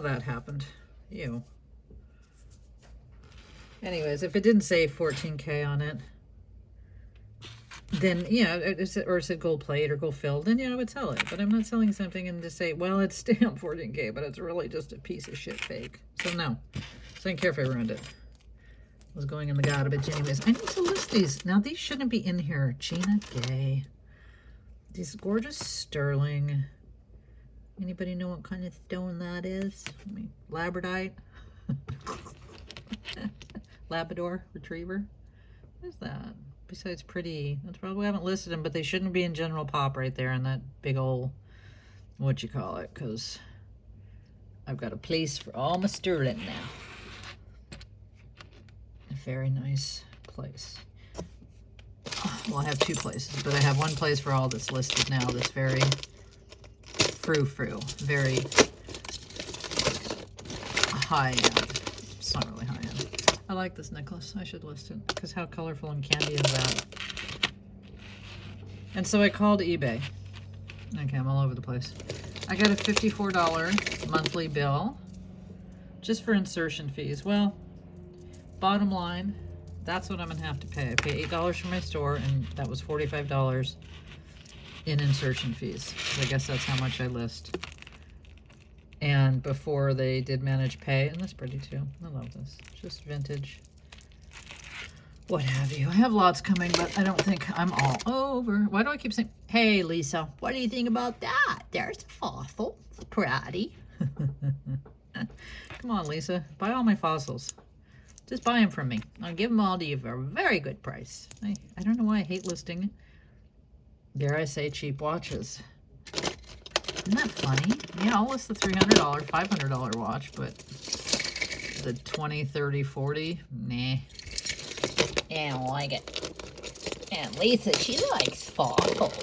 that happened. Ew. Anyways, if it didn't say 14K on it, then, yeah, or it said gold plate or gold filled, then, yeah, I would sell it. But I'm not selling something and to say, well, it's stamped 14K, but it's really just a piece of shit fake. So, no. So I didn't care if I ruined it. It was going in the garbage anyways. I need to list these. Now, these shouldn't be in here. Gina Gay. These gorgeous sterling. Anybody know what kind of stone that is? I mean, labradorite. Labrador retriever. What is that? Besides pretty, that's probably, we haven't listed them, but they shouldn't be in general pop right there in that big old, what you call it, because I've got a place for all my sterling now. A very nice place. Well, I have two places, but I have one place for all that's listed now. This very frou-frou, very high-end. It's not really high-end. I like this necklace. I should list it because how colorful and candy is that? And so I called eBay. Okay, I'm all over the place. I got a $54 monthly bill just for insertion fees. Well, bottom line, that's what I'm gonna have to pay. I pay $8 for my store, and that was $45 in insertion fees. So I guess that's how much I list. And before they did manage pay, and that's pretty too. I love this. Just vintage. What have you. I have lots coming, but I don't think I'm all over. Why do I keep saying, hey, Lisa, what do you think about that? There's a fossil. Pretty. Come on, Lisa. Buy all my fossils. Just buy them from me. I'll give them all to you for a very good price. I don't know why I hate listing, dare I say, cheap watches. Isn't that funny? Yeah, I'll list the $300, $500 watch, but the 20, 30, 40, nah. I don't like it. And Lisa, she likes fossils.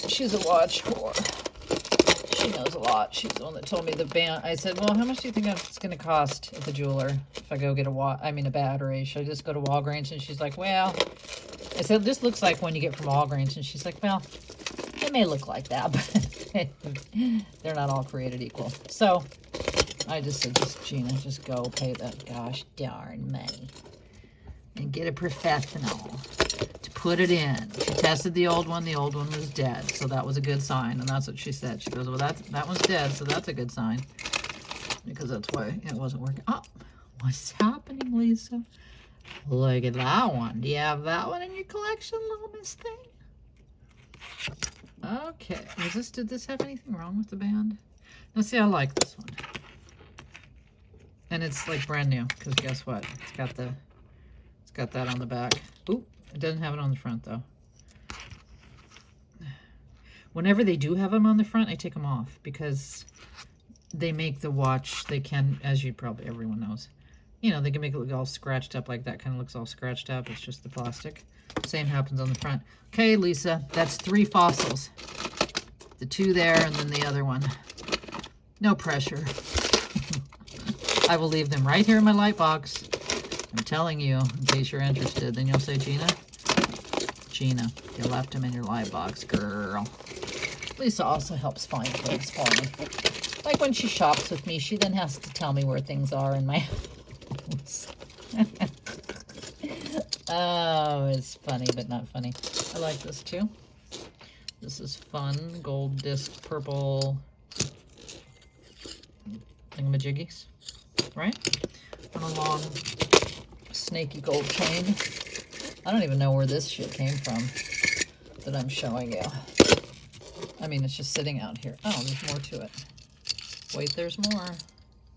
She's a watch whore. She knows a lot. She's the one that told me the band. I said, well, how much do you think it's going to cost at the jeweler if I go get a battery? Should I just go to Walgreens? And she's like, well, I said, this looks like one you get from Walgreens. And she's like, well, it may look like that, but they're not all created equal. So I just said, Gina, just go pay that gosh darn money and get a professional to put it in. She tested the old one. The old one was dead, so that was a good sign. And that's what she said. She goes, well, that one's dead, so that's a good sign, because that's why it wasn't working. Oh, what's happening, Lisa? Look at that one. Do you have that one in your collection, little miss thing? Okay, did this have anything wrong with the band? Now see, I like this one. And it's like brand new, because guess what? It's got that on the back. Ooh, it doesn't have it on the front though. Whenever they do have them on the front, I take them off because they make the watch, they can, as you probably, everyone knows, you know, they can make it look all scratched up like that. Kind of looks all scratched up. It's just the plastic. Same happens on the front. Okay, Lisa, that's 3 fossils. The 2 there and then the other one. No pressure. I will leave them right here in my light box. I'm telling you, in case you're interested. Then you'll say, Gina, you left them in your light box, girl. Lisa also helps find things for me. Like when she shops with me, she then has to tell me where things are in my house. Oh, it's funny, but not funny. I like this too. This is fun. Gold disc, purple thingamajiggies, right? On a long, snaky gold chain. I don't even know where this shit came from that I'm showing you. I mean, it's just sitting out here. Oh, there's more to it. Wait, there's more.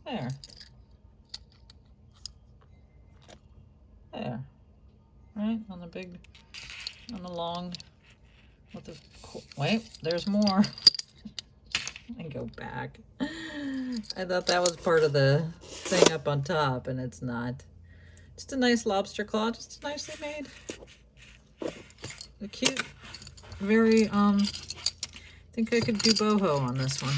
There. There. Right? On the long, with the, wait, there's more. I go back. I thought that was part of the thing up on top, and it's not. Just a nice lobster claw, just nicely made. A cute, very, I think I could do boho on this one.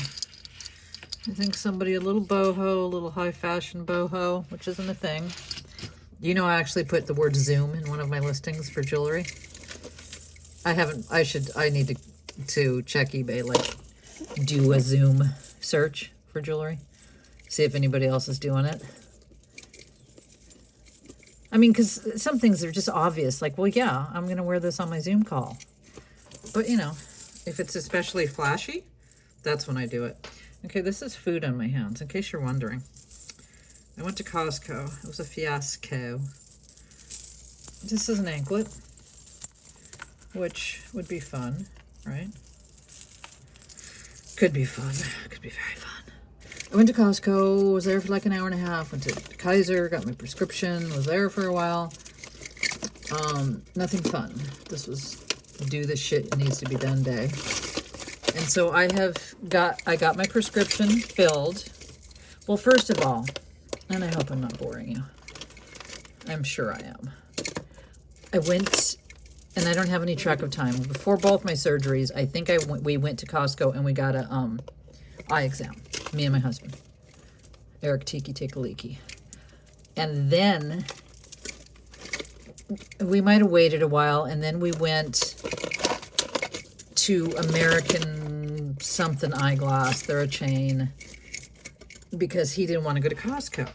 I think somebody, a little boho, a little high fashion boho, which isn't a thing. You know, I actually put the word Zoom in one of my listings for jewelry. I need to check eBay, like do a Zoom search for jewelry. See if anybody else is doing it. I mean, because some things are just obvious. Like, well, yeah, I'm going to wear this on my Zoom call. But, you know, if it's especially flashy, that's when I do it. Okay, this is food on my hands, in case you're wondering. I went to Costco. It was a fiasco. This is an anklet, which would be fun, right? Could be fun. Could be very fun. I went to Costco, was there for like an hour and a half, went to Kaiser, got my prescription, was there for a while. Nothing fun. This was do the shit needs to be done day. And so I got my prescription filled. Well, first of all, and I hope I'm not boring you. I'm sure I am. I went, and I don't have any track of time. Before both my surgeries, I think we went to Costco and we got a eye exam. Me and my husband, Eric Tiki Tikaliki. And then we might have waited a while, and then we went to American something eyeglass. They're a chain, because he didn't want to go to Costco.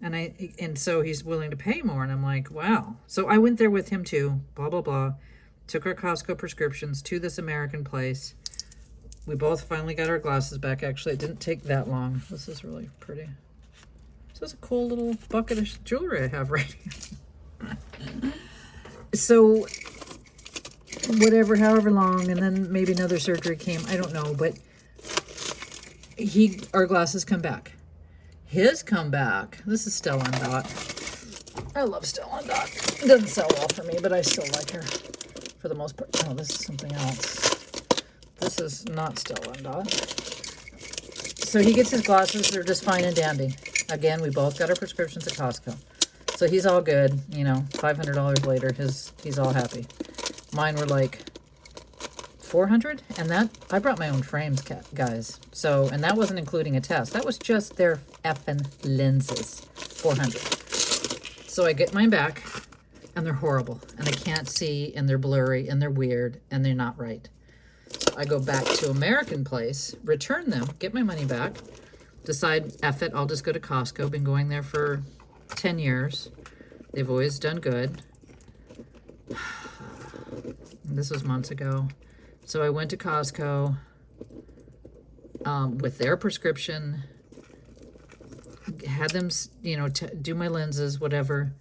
And so he's willing to pay more. And I'm like, wow. So I went there with him too, blah, blah, blah. Took our Costco prescriptions to this American place. We both finally got our glasses back. Actually, it didn't take that long. This is really pretty. This is a cool little bucket of jewelry I have right here. So, however long, and then maybe another surgery came. I don't know, but our glasses come back. His come back. This is Stella and Dot. I love Stella and Dot. It doesn't sell well for me, but I still like her for the most part. Oh, this is something else. This is not Stella and Dot. So he gets his glasses. They're just fine and dandy. Again, we both got our prescriptions at Costco. So he's all good. You know, $500 later, he's all happy. Mine were like $400, and that I brought my own frames, guys. So, and that wasn't including a test. That was just their effing lenses. $400. So I get mine back, and they're horrible, and I can't see, and they're blurry, and they're weird, and they're not right. So I go back to American Place, return them, get my money back, decide, F it, I'll just go to Costco. Been going there for 10 years. They've always done good. This was months ago. So I went to Costco with their prescription, had them, you know, do my lenses, whatever.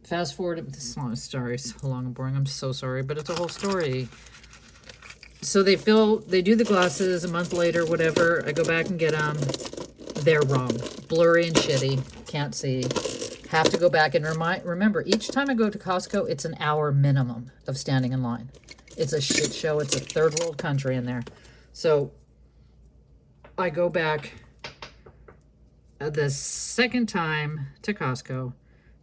Fast forward, this is a long story, so long and boring, I'm so sorry, but it's a whole story. So they do the glasses a month later, whatever. I go back and get them. They're wrong. Blurry and shitty. Can't see. Have to go back and remember, each time I go to Costco, it's an hour minimum of standing in line. It's a shit show. It's a third world country in there. So I go back the second time to Costco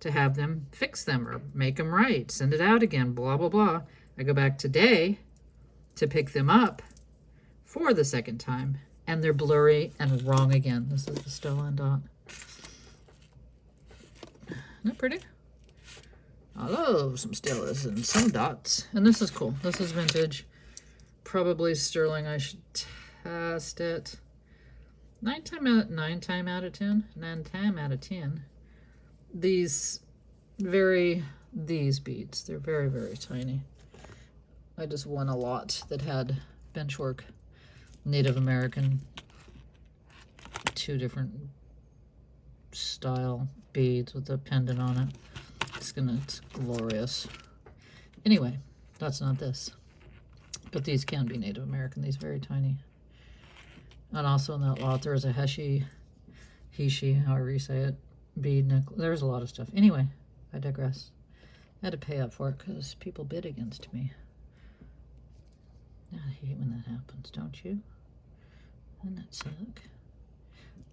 to have them fix them or make them right. Send it out again, blah, blah, blah. I go back today to pick them up for the second time, and they're blurry and wrong again. This is the Stella and Dot. Isn't that pretty? I love some Stellas and some Dots. And this is cool. This is vintage. Probably sterling. I should test it. 9 time out of 10. These beads, they're very, very tiny. I just won a lot that had benchwork, Native American, 2 different style beads with a pendant on it. It's glorious. Anyway, that's not this. But these can be Native American, these very tiny. And also in that lot, there's a Heshi, however you say it, bead necklace. There's a lot of stuff. Anyway, I digress. I had to pay up for it because people bid against me. I hate when that happens, don't you? Doesn't that suck?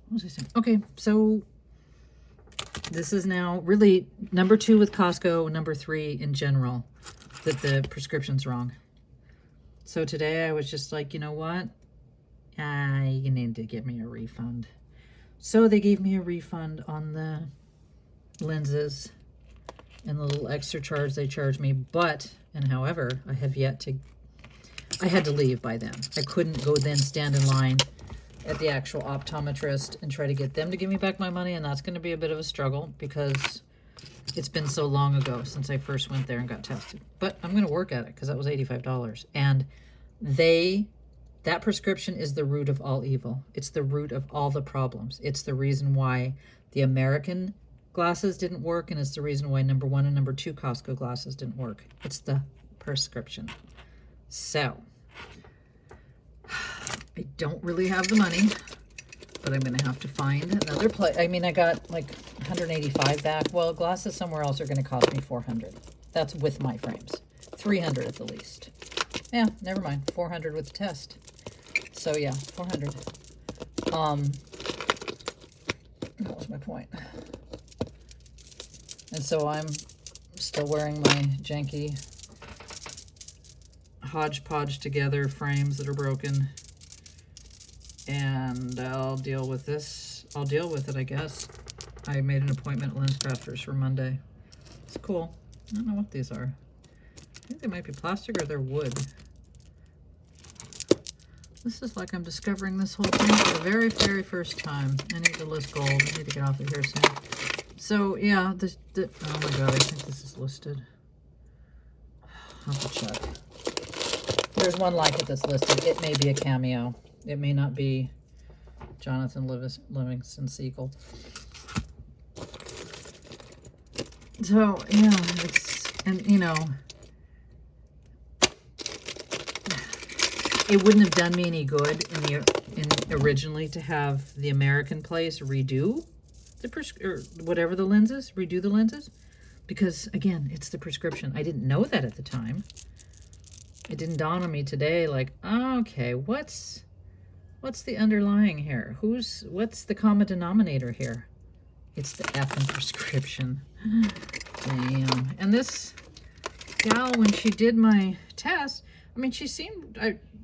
What was I saying? Okay, so this is now really number 2 with Costco, number 3 in general, that the prescription's wrong. So today I was just like, you know what? You need to give me a refund. So they gave me a refund on the lenses and the little extra charge they charged me. But, and however, I had to leave by then. I couldn't go then stand in line at the actual optometrist and try to get them to give me back my money, and that's going to be a bit of a struggle because it's been so long ago since I first went there and got tested. But I'm going to work at it because that was $85. And that prescription is the root of all evil. It's the root of all the problems. It's the reason why the American glasses didn't work, and it's the reason why number 1 and number 2 Costco glasses didn't work. It's the prescription. So, I don't really have the money, but I'm going to have to find another place. I mean, I got like 185 back. Well, glasses somewhere else are going to cost me 400. That's with my frames. 300 at the least. Yeah, never mind. 400 with the test. So yeah, 400. That was my point. And so I'm still wearing my janky hodgepodge together frames that are broken. And I'll deal with this. I'll deal with it, I guess. I made an appointment at Lens Crafters for Monday. It's cool. I don't know what these are. I think they might be plastic or they're wood. This is like I'm discovering this whole thing for the very, very first time. I need to list gold. I need to get off of here soon. So, yeah, oh my god, I think this is listed. I'll have to check. There's one like it that's listed. It may be a cameo. It may not be Jonathan Livingston Seagull. So, yeah, and you know, it wouldn't have done me any good originally to have the American place redo or whatever the lenses, redo the lenses, because again, it's the prescription. I didn't know that at the time. It didn't dawn on me today, like, okay, what's the underlying here? What's the common denominator here? It's the effing prescription. Damn. And this gal, when she did my test, I mean, she seemed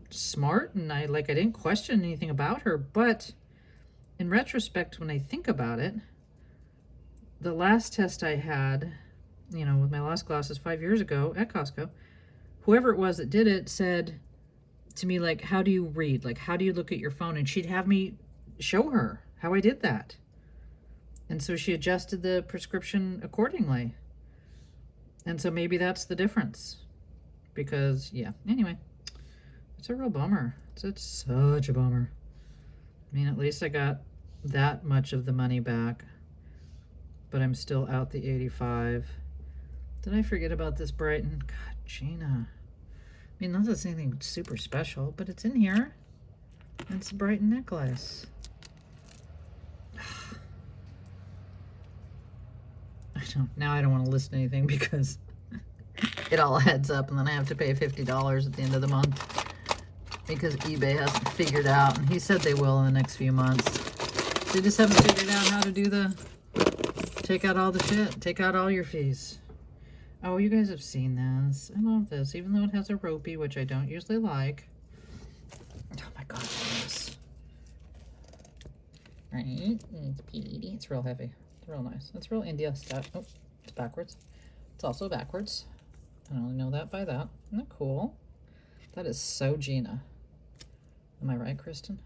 smart, and I didn't question anything about her, but in retrospect, when I think about it, the last test I had, you know, with my last glasses 5 years ago at Costco, whoever it was that did it said to me, like, how do you read? Like, how do you look at your phone? And she'd have me show her how I did that. And so she adjusted the prescription accordingly. And so maybe that's the difference. Because, yeah, anyway, it's a real bummer. It's such a bummer. I mean, at least I got that much of the money back. But I'm still out the 85. Did I forget about this Brighton? God, Gina. I mean, not that it's anything super special, but it's in here. It's a Brighton necklace. Now I don't want to list anything because it all adds up, and then I have to pay $50 at the end of the month because eBay hasn't figured out, and he said they will in the next few months. They just haven't figured out how to do take out all the shit, take out all your fees. Oh, you guys have seen this. I love this, even though it has a ropey, which I don't usually like. Oh my god, this. Right, it's pretty. It's real heavy. It's real nice. It's real India stuff. Oh, it's backwards. It's also backwards. I only know that by that. Isn't that cool? That is so Gina. Am I right, Kristen?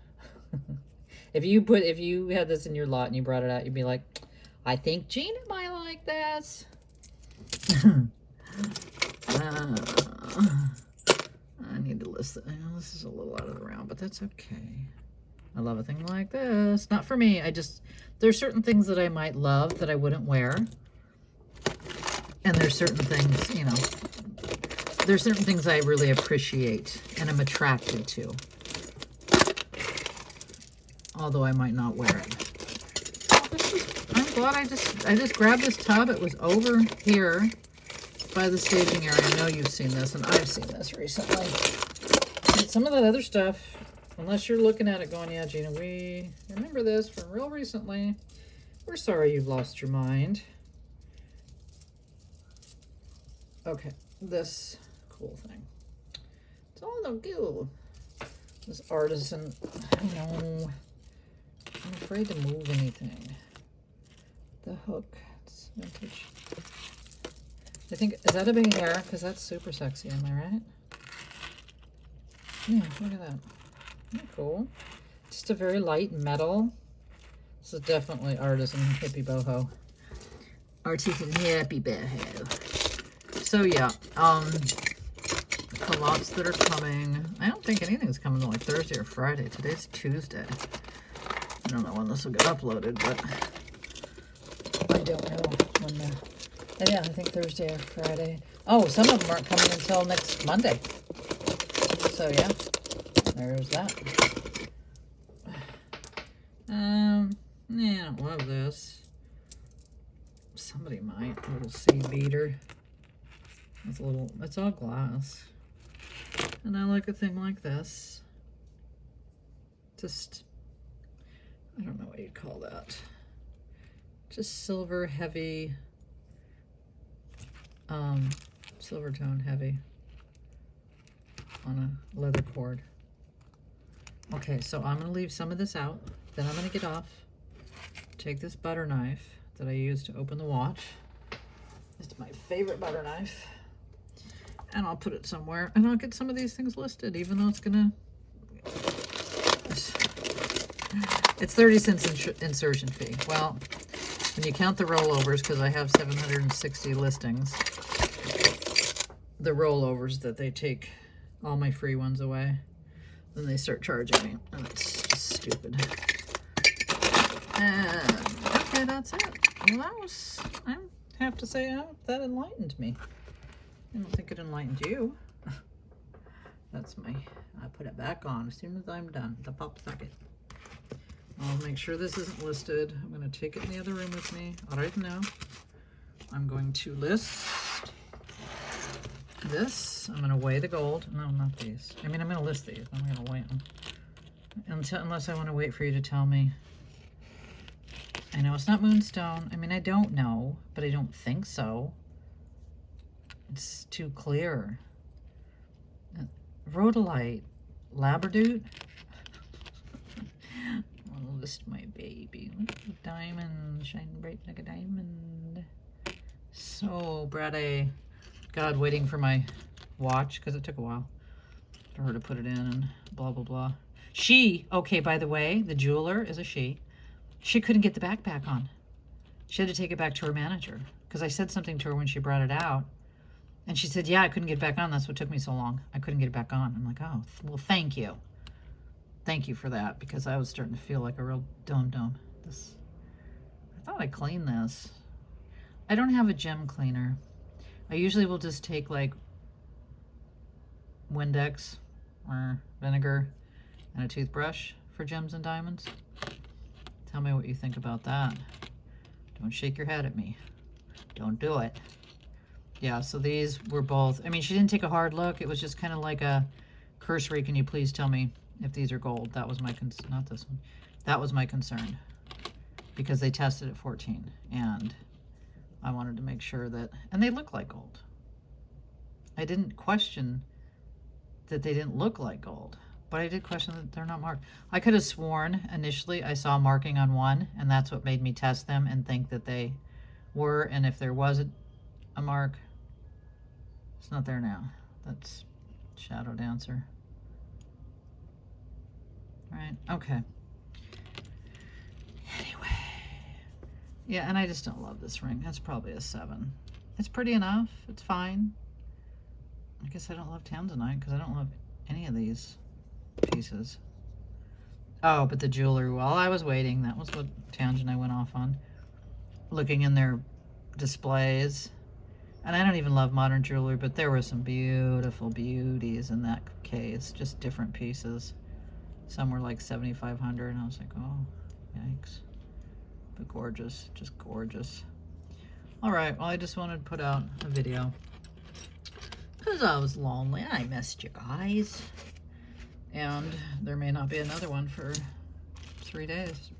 If you had this in your lot and you brought it out, you'd be like, I think Gina might like this. I need to list it. I know this is a little out of the round, but that's okay. I love a thing like this. Not for me. There's certain things that I might love that I wouldn't wear. And there's certain things, you know, there's certain things I really appreciate and am attracted to. Although I might not wear it. I'm glad I just grabbed this tub. It was over here by the staging area. I know you've seen this, and I've seen this recently. And some of that other stuff, unless you're looking at it going, yeah, Gina, we remember this from real recently. We're sorry you've lost your mind. Okay, this cool thing. It's all the goo. This artisan, I don't know. I'm afraid to move anything. The hook, it's vintage. I think, is that a big hair? Because that's super sexy, am I right? Yeah, look at that. Isn't that cool? Just a very light metal. This is definitely artisan hippie boho. Artisan hippie boho. So yeah, the lots that are coming. I don't think anything's coming till like Thursday or Friday. Today's Tuesday. I don't know when this will get uploaded, but I don't know when the... Yeah, I think Thursday or Friday. Oh, some of them aren't coming until next Monday. So yeah, there's that. Yeah, I don't love this. Somebody might. A little seed beater. It's a little, it's all glass. And I like a thing like this. Just, I don't know what you'd call that. Just silver heavy, silver tone heavy on a leather cord. Okay, so I'm gonna leave some of this out. Then I'm gonna get off, take this butter knife that I use to open the watch. It's my favorite butter knife. And I'll put it somewhere, and I'll get some of these things listed, even though it's gonna, it's 30 cents insertion fee. Well, when you count the rollovers, because I have 760 listings, the rollovers that they take all my free ones away, then they start charging me, and it's just stupid. And, okay, that's it. Well, that was, I have to say, that enlightened me. I don't think it enlightened you. That's my, I put it back on as soon as I'm done, the pop socket. I'll make sure this isn't listed. I'm going to take it in the other room with me right now. I'm going to list this. I'm going to weigh the gold. No, not these. I mean, I'm going to list these. I'm going to weigh them. Unless I want to wait for you to tell me. I know it's not moonstone. I mean, I don't know, but I don't think so. It's too clear. Rhodolite. Labradoot. I'll list my baby. Diamond. Shining bright like a diamond. So pretty. God, waiting for my watch, because it took a while for her to put it in and blah, blah, blah. She, okay, by the way, the jeweler is a she. She couldn't get the backpack on. She had to take it back to her manager, because I said something to her when she brought it out. And she said, yeah, I couldn't get it back on. That's what took me so long. I couldn't get it back on. I'm like, oh, well, thank you. Thank you for that, because I was starting to feel like a real dum-dum. I thought I cleaned this. I don't have a gem cleaner. I usually will just take like Windex or vinegar and a toothbrush for gems and diamonds. Tell me what you think about that. Don't shake your head at me. Don't do it. Yeah, so these were both, I mean, she didn't take a hard look. It was just kind of like a cursory, can you please tell me if these are gold? That was my concern, not this one. That was my concern, because they tested at 14, and I wanted to make sure that, and they look like gold. I didn't question that they didn't look like gold, but I did question that they're not marked. I could have sworn initially I saw marking on one, and that's what made me test them and think that they were, and if there wasn't a mark, it's not there now. That's Shadow Dancer. Right, okay. Anyway. Yeah, and I just don't love this ring. That's probably a 7. It's pretty enough. It's fine. I guess I don't love tanzanite because I don't love any of these pieces. Oh, but the jewelry, while I was waiting, that was what tangent I went off on. Looking in their displays. And I don't even love modern jewelry, but there were some beautiful beauties in that case. Just different pieces. Some were like 7,500, and I was like, oh, yikes. But gorgeous, just gorgeous. All right, well, I just wanted to put out a video because I was lonely. I missed you guys. And there may not be another one for 3 days.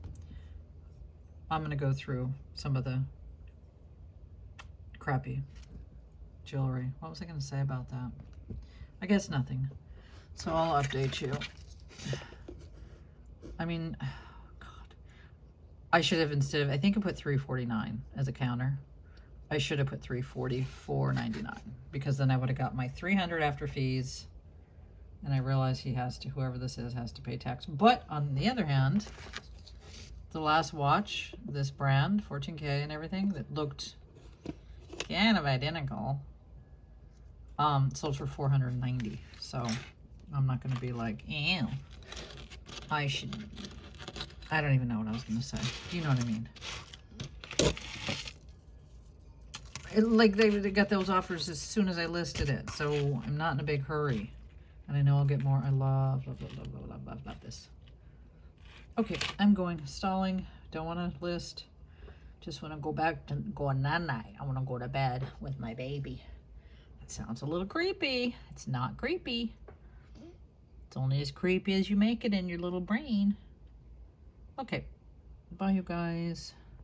I'm going to go through some of the crappy jewelry. What was I going to say about that? I guess nothing. So I'll update you. I mean, God. I should have, instead of, I think I put $349 as a counter. I should have put $344.99 because then I would have got my $300 after fees And I realize he has to, whoever this is, has to pay tax. But on the other hand, the last watch, this brand, 14K and everything, that looked kind of identical, sold for $490. So I'm not going to be like, ew, I don't even know what I was going to say. You know what I mean? Like they got those offers as soon as I listed it, so I'm not in a big hurry. And I know I'll get more. I love this. Okay, I'm going. Stalling. Don't want to list. Just want to go back to go night-night. I want to go to bed with my baby. That sounds a little creepy. It's not creepy. It's only as creepy as you make it in your little brain. Okay. Bye, you guys.